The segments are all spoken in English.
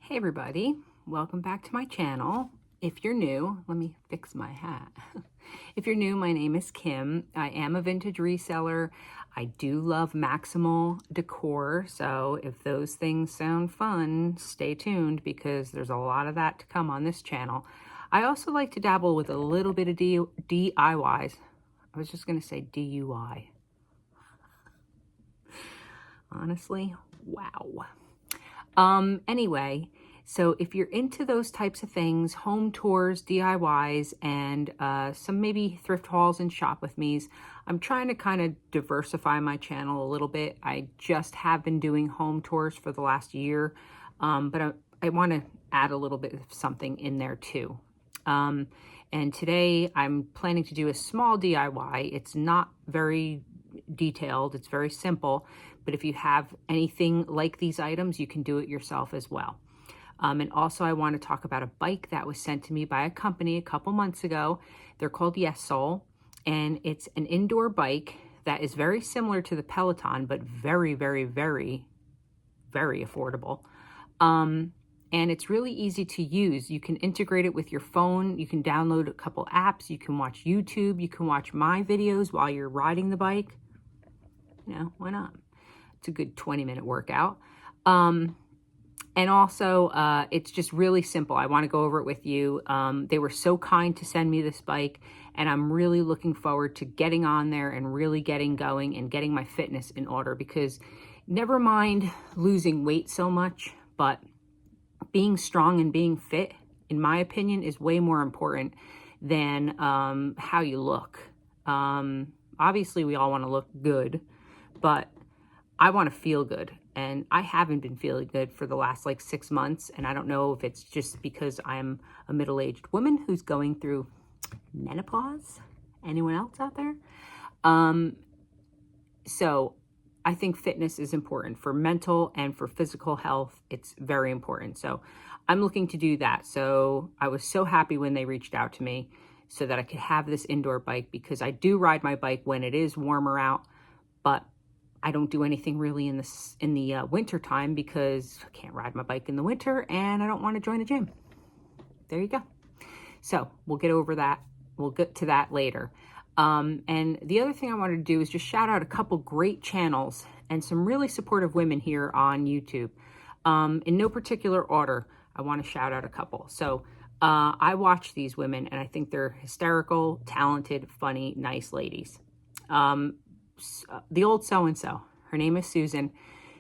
Hey everybody, welcome back to my channel. If you're new, let me fix my hat. If you're new, my name is Kim. I am a vintage reseller. I do love maximal decor, so if those things sound fun, stay tuned because there's a lot of that to come on this channel. I also like to dabble with a little bit of DIYs. I was just going to say DUI. Honestly, wow. Anyway, so if you're into those types of things, home tours, DIYs, and some maybe thrift hauls and shop with me's, I'm trying to kind of diversify my channel a little bit. I just have been doing home tours for the last year, but I want to add a little bit of something in there too. And today I'm planning to do a small DIY. It's not very detailed, it's very simple, but if you have anything like these items, you can do it yourself as well. And also I want to talk about a bike that was sent to me by a company a couple months ago. They're called Yesoul, and it's an indoor bike that is very similar to the Peloton, but very, very, very, very affordable. And it's really easy to use. You can integrate it with your phone. You can download a couple apps. You can watch YouTube. You can watch my videos while you're riding the bike. You know, why not? It's a good 20-minute workout. And also, it's just really simple. I want to go over it with you. They were so kind to send me this bike, and I'm really looking forward to getting on there and really getting going and getting my fitness in order, because never mind losing weight so much, but being strong and being fit, in my opinion, is way more important than how you look. Obviously, we all want to look good, but I want to feel good. And I haven't been feeling good for the last like 6 months. And I don't know if it's just because I'm a middle-aged woman who's going through menopause. Anyone else out there? So I think fitness is important for mental and for physical health. It's very important. So I'm looking to do that. So I was so happy when they reached out to me so that I could have this indoor bike, because I do ride my bike when it is warmer out, but I don't do anything really in the winter time because I can't ride my bike in the winter and I don't want to join a gym. There you go. So we'll get over that. We'll get to that later. And the other thing I wanted to do is just shout out a couple great channels and some really supportive women here on YouTube. In no particular order, I want to shout out a couple. So I watch these women and I think they're hysterical, talented, funny, nice ladies. The old so-and-so, her name is Susan.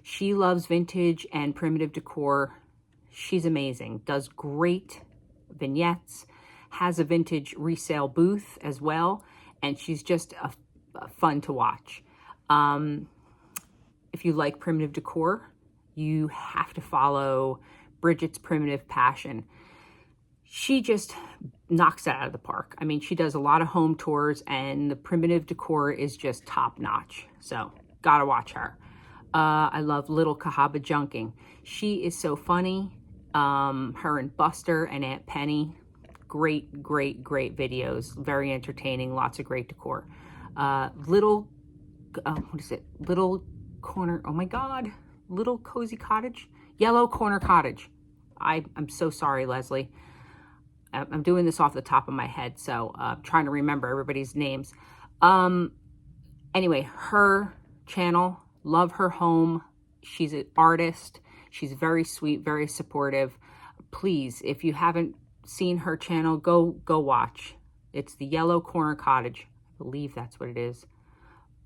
She loves vintage and primitive decor. She's amazing, does great vignettes, has a vintage resale booth as well, and she's just fun to watch. If you like primitive decor, you have to follow Bridget's Primitive Passion. She just knocks it out of the park. I mean, she does a lot of home tours and the primitive decor is just top notch. So gotta watch her. I love Little Cahaba Junking. She is so funny. Her and Buster and Aunt Penny, great, great, great videos. Very entertaining, lots of great decor. Little Corner, oh my God, Little Cozy Cottage? Yellow Corner Cottage. I'm so sorry, Leslie. I'm doing this off the top of my head, so I'm trying to remember everybody's names. Anyway, her channel, love her home. She's an artist. She's very sweet, very supportive. Please, if you haven't seen her channel, go watch. It's the Yellow Corner Cottage. I believe that's what it is.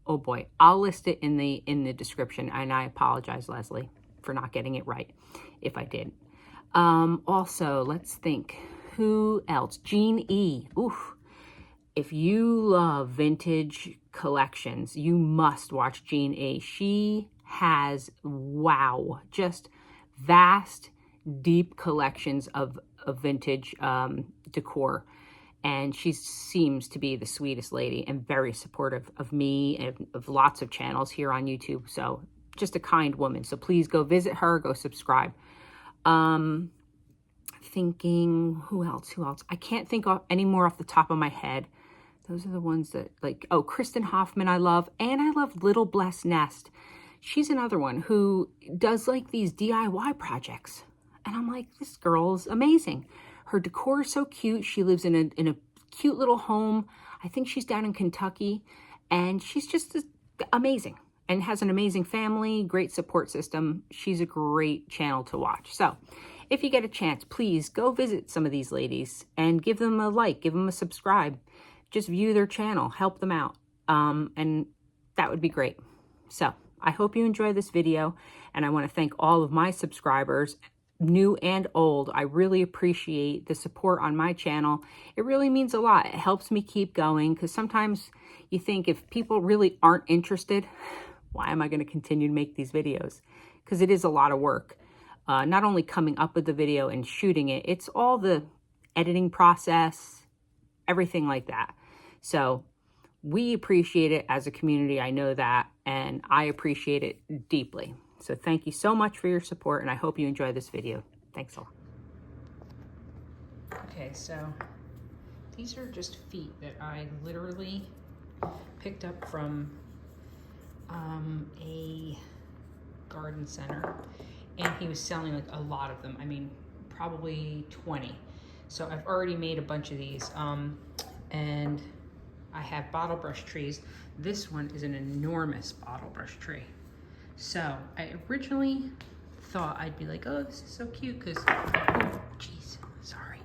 Oh boy, I'll list it in the description, and I apologize, Leslie, for not getting it right if I did. Also, let's think. Who else? Jean E. Oof. If you love vintage collections, you must watch Jean E. She has, wow, just vast, deep collections of vintage decor. And she seems to be the sweetest lady and very supportive of me and of lots of channels here on YouTube. So just a kind woman. So please go visit her, go subscribe. Thinking, who else? I can't think of any more off the top of my head. Those are the ones that, like, oh, Kristen Hoffman I love, and I love Little Blessed Nest. She's another one who does like these DIY projects. And I'm like, this girl is amazing. Her decor is so cute. She lives in a cute little home. I think she's down in Kentucky, and she's just amazing and has an amazing family, great support system. She's a great channel to watch. So if you get a chance, please go visit some of these ladies and give them a like, give them a subscribe. Just view their channel, help them out. And that would be great. So I hope you enjoy this video, and I want to thank all of my subscribers, new and old. I really appreciate the support on my channel. It really means a lot. It helps me keep going, because sometimes you think if people really aren't interested, why am I going to continue to make these videos? Because it is a lot of work. Not only coming up with the video and shooting it, it's all the editing process, everything like that. So we appreciate it as a community. I know that, and I appreciate it deeply. So thank you so much for your support, and I hope you enjoy this video. Thanks a lot. Okay, so these are just feet that I literally picked up from a garden center, and he was selling like a lot of them. I mean, probably 20. So I've already made a bunch of these, and I have bottle brush trees. This one is an enormous bottle brush tree. So I originally thought I'd be like, oh, this is so cute, because, oh, geez, sorry.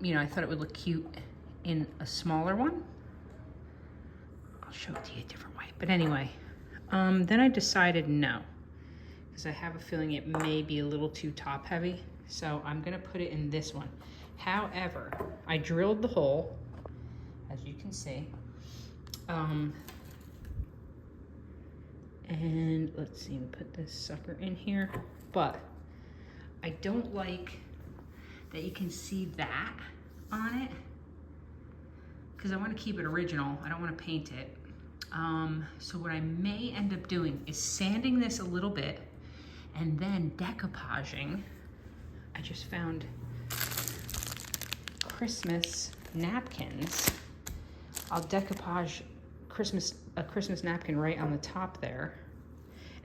You know, I thought it would look cute in a smaller one. I'll show it to you a different way. But anyway, then I decided no, because I have a feeling it may be a little too top heavy. So I'm gonna put it in this one. However, I drilled the hole, as you can see. And let's see, we put this sucker in here, but I don't like that you can see that on it, because I want to keep it original. I don't want to paint it. So what I may end up doing is sanding this a little bit and then decoupaging. I just found Christmas napkins. I'll decoupage a Christmas napkin right on the top there,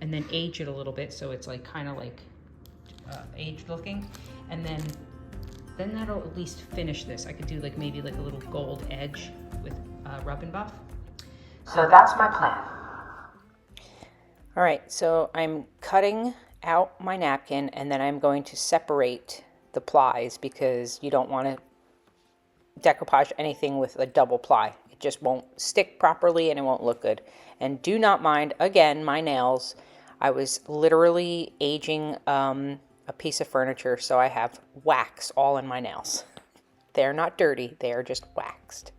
and then age it a little bit so it's like kind of like aged looking, and then that'll at least finish this. I could do like maybe like a little gold edge with rub and buff. So that's my plan. All right, so I'm cutting out my napkin, and then I'm going to separate the plies, because you don't want to decoupage anything with a double ply. It just won't stick properly and it won't look good. And do not mind, again, my nails. I was literally aging a piece of furniture, so I have wax all in my nails. They're not dirty, they are just waxed.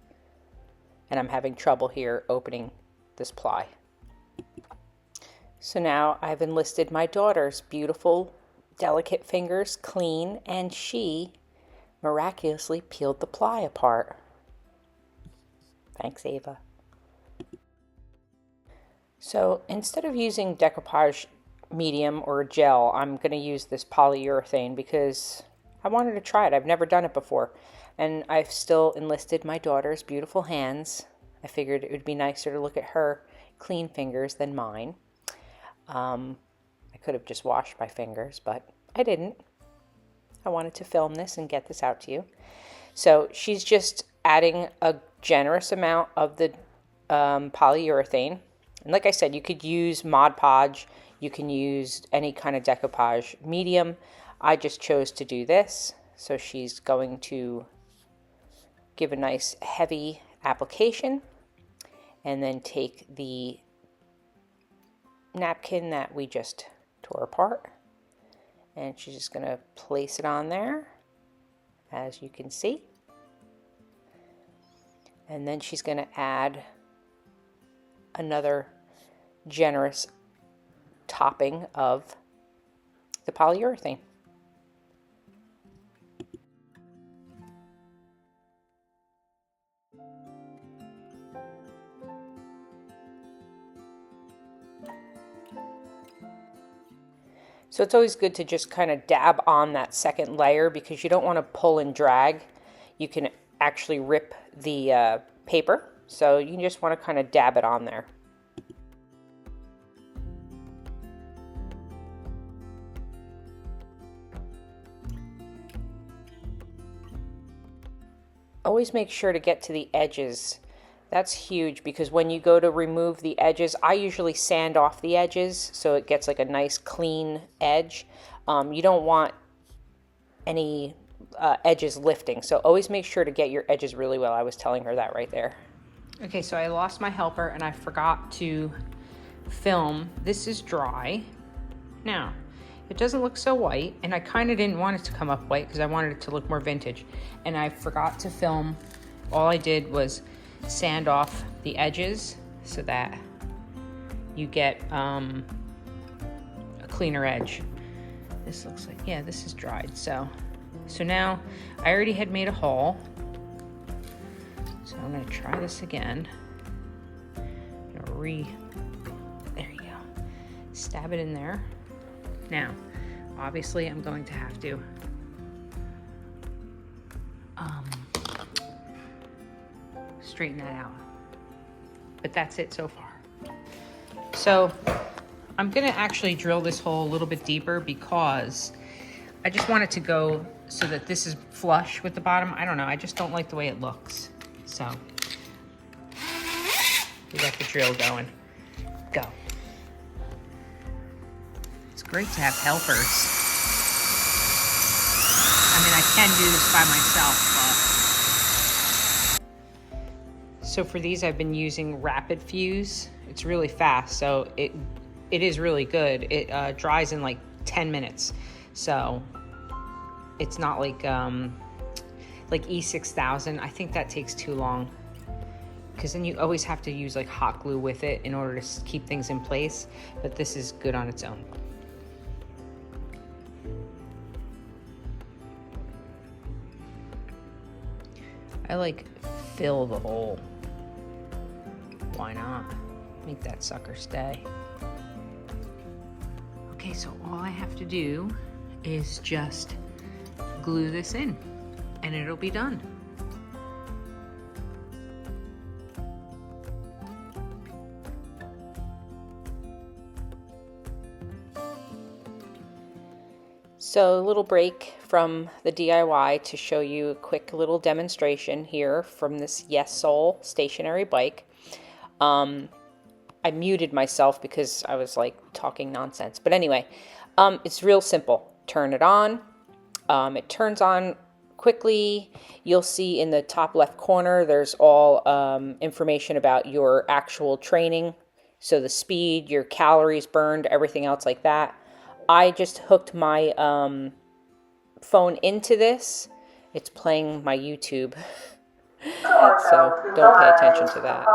And I'm having trouble here opening this ply. So now I've enlisted my daughter's beautiful, delicate fingers clean, and she miraculously peeled the ply apart. Thanks, Ava. So instead of using decoupage medium or gel, I'm going to use this polyurethane because I wanted to try it. I've never done it before. And I've still enlisted my daughter's beautiful hands. I figured it would be nicer to look at her clean fingers than mine. I could have just washed my fingers, but I didn't. I wanted to film this and get this out to you. So she's just adding a generous amount of the polyurethane. And like I said, you could use Mod Podge. You can use any kind of decoupage medium. I just chose to do this. So she's going to give a nice heavy application, and then take the napkin that we just tore apart, and she's just going to place it on there, as you can see. And then she's going to add another generous topping of the polyurethane. So it's always good to just kind of dab on that second layer, because you don't want to pull and drag. You can actually rip the paper, so you just want to kind of dab it on there. Always make sure to get to the edges. That's huge because when you go to remove the edges, I usually sand off the edges so it gets like a nice clean edge. You don't want any edges lifting, so always make sure to get your edges really well. I was telling her that right there. Okay, so I lost my helper and I forgot to film. This is dry. Now, it doesn't look so white, and I kind of didn't want it to come up white because I wanted it to look more vintage. And I forgot to film. All I did was sand off the edges so that you get a cleaner edge. This looks like, yeah, this is dried. So now I already had made a hole. So I'm gonna try this again. I'm gonna there you go. Stab it in there. Now, obviously I'm going to have to straighten that out. But that's it so far. So I'm gonna actually drill this hole a little bit deeper because I just want it to go so that this is flush with the bottom. I don't know, I just don't like the way it looks. So we got the drill going. Go. It's great to have helpers. I mean, I can do this by myself, but. So for these, I've been using Rapid Fuse. It's really fast, so it is really good. It dries in like 10 minutes. So it's not like E6000. I think that takes too long because then you always have to use like hot glue with it in order to keep things in place. But this is good on its own. I like fill the hole. Why not? Make that sucker stay. Okay, so all I have to do is just glue this in and it'll be done. So a little break from the DIY to show you a quick little demonstration here from this Yesoul stationary bike. I muted myself because I was like talking nonsense. But anyway, it's real simple. Turn it on. It turns on quickly. You'll see in the top left corner, there's all information about your actual training. So the speed, your calories burned, everything else like that. I just hooked my phone into this. It's playing my YouTube. So don't pay attention to that.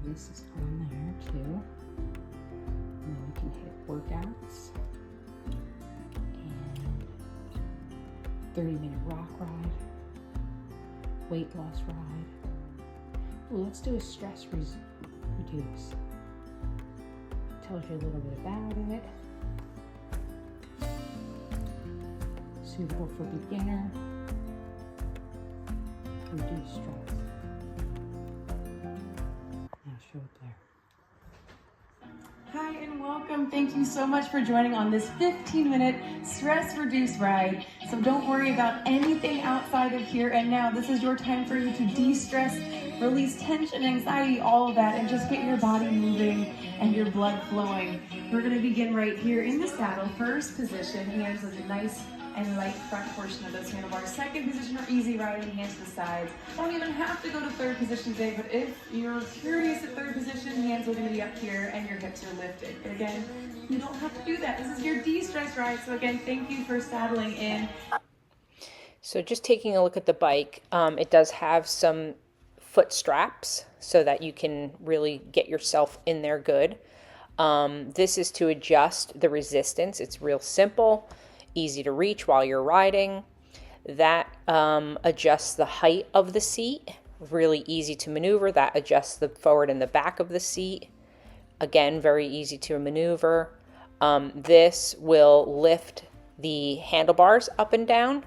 This is on there too. And then we can hit workouts and 30-minute rock ride, weight loss ride. Well, let's do a stress reduce. Tells you a little bit about it. Suitable for beginner. Reduce stress. Hi and welcome. Thank you so much for joining on this 15-minute stress reduce ride. So don't worry about anything outside of here and now. This is your time for you to de-stress, release tension, anxiety, all of that, and just get your body moving and your blood flowing. We're going to begin right here in the saddle. First position, hands in a nice and light front portion of those handlebars. Second position or easy riding, hands to the sides. Don't even have to go to third position today, but if you're curious at third position, hands are going to be up here and your hips are lifted. But again, you don't have to do that. This is your de-stress ride. So again, thank you for saddling in. So just taking a look at the bike, it does have some foot straps so that you can really get yourself in there good. This is to adjust the resistance. It's real simple, easy to reach while you're riding. That adjusts the height of the seat, really easy to maneuver. That adjusts the forward and the back of the seat. Again, very easy to maneuver. This will lift the handlebars up and down.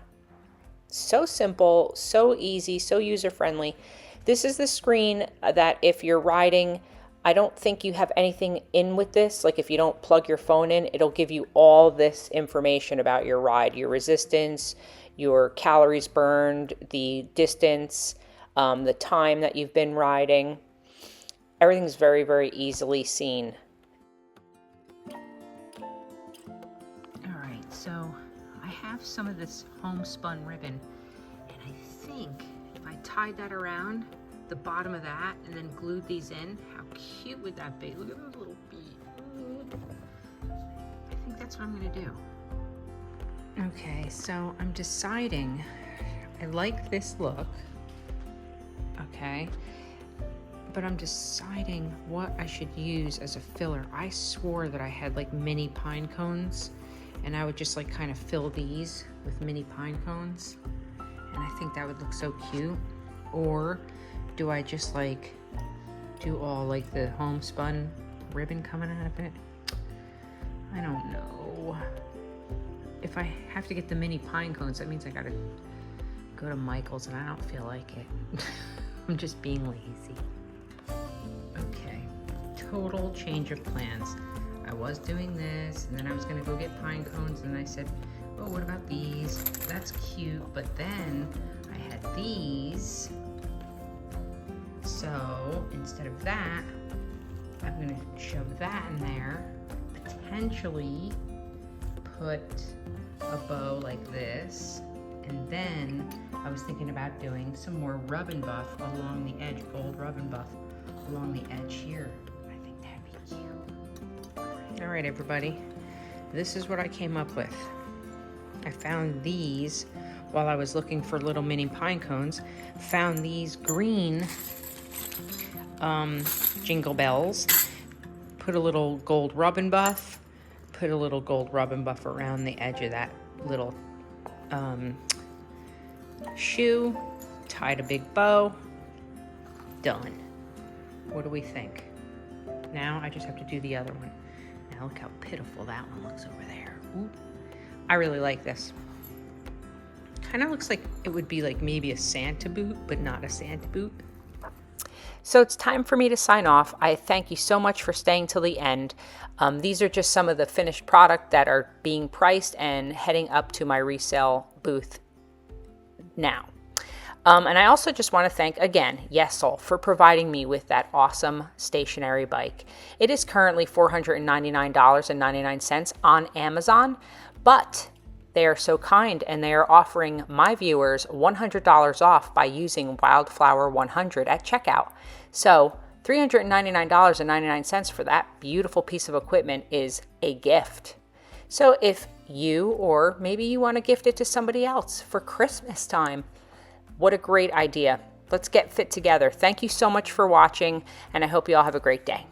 So simple, so easy, so user-friendly. This is the screen that if you're riding, I don't think you have anything in with this. Like if you don't plug your phone in, it'll give you all this information about your ride, your resistance, your calories burned, the distance, the time that you've been riding. Everything's very, very easily seen. All right, so I have some of this homespun ribbon, and I think if I tied that around the bottom of that and then glued these in, how cute would that be? Look at those little feet. I think that's what I'm gonna do. Okay, so I'm deciding, I like this look, okay, but I'm deciding what I should use as a filler. I swore that I had like mini pine cones, and I would just like kind of fill these with mini pine cones, and I think that would look so cute. Or do I just like do all like the homespun ribbon coming out of it? I don't know. If I have to get the mini pine cones, that means I gotta go to Michael's, and I don't feel like it. I'm just being lazy. Okay, total change of plans. I was doing this, and then I was gonna go get pine cones, and I said, oh, what about these? That's cute, but then I had these. So instead of that, I'm gonna shove that in there, potentially put a bow like this, and then I was thinking about doing some more rub and buff along the edge, gold rub and buff along the edge here. I think that'd be cute. All right, everybody, this is what I came up with. I found these while I was looking for little mini pine cones, found these green jingle bells, put a little gold rub and buff, put a little gold rub and buff around the edge of that little shoe, tied a big bow, done. What do we think? Now I just have to do the other one. Now look how pitiful that one looks over there. Ooh. I really like this. Kind of looks like it would be like maybe a Santa boot, but not a Santa boot. So it's time for me to sign off. I thank you so much for staying till the end. These are just some of the finished product that are being priced and heading up to my resale booth now. And I also just want to thank, again, Yesoul for providing me with that awesome stationary bike. It is currently $499.99 on Amazon, but they are so kind and they are offering my viewers $100 off by using Wildflower 100 at checkout. So $399.99 for that beautiful piece of equipment is a gift. So if you, or maybe you want to gift it to somebody else for Christmas time, what a great idea. Let's get fit together. Thank you so much for watching, and I hope you all have a great day.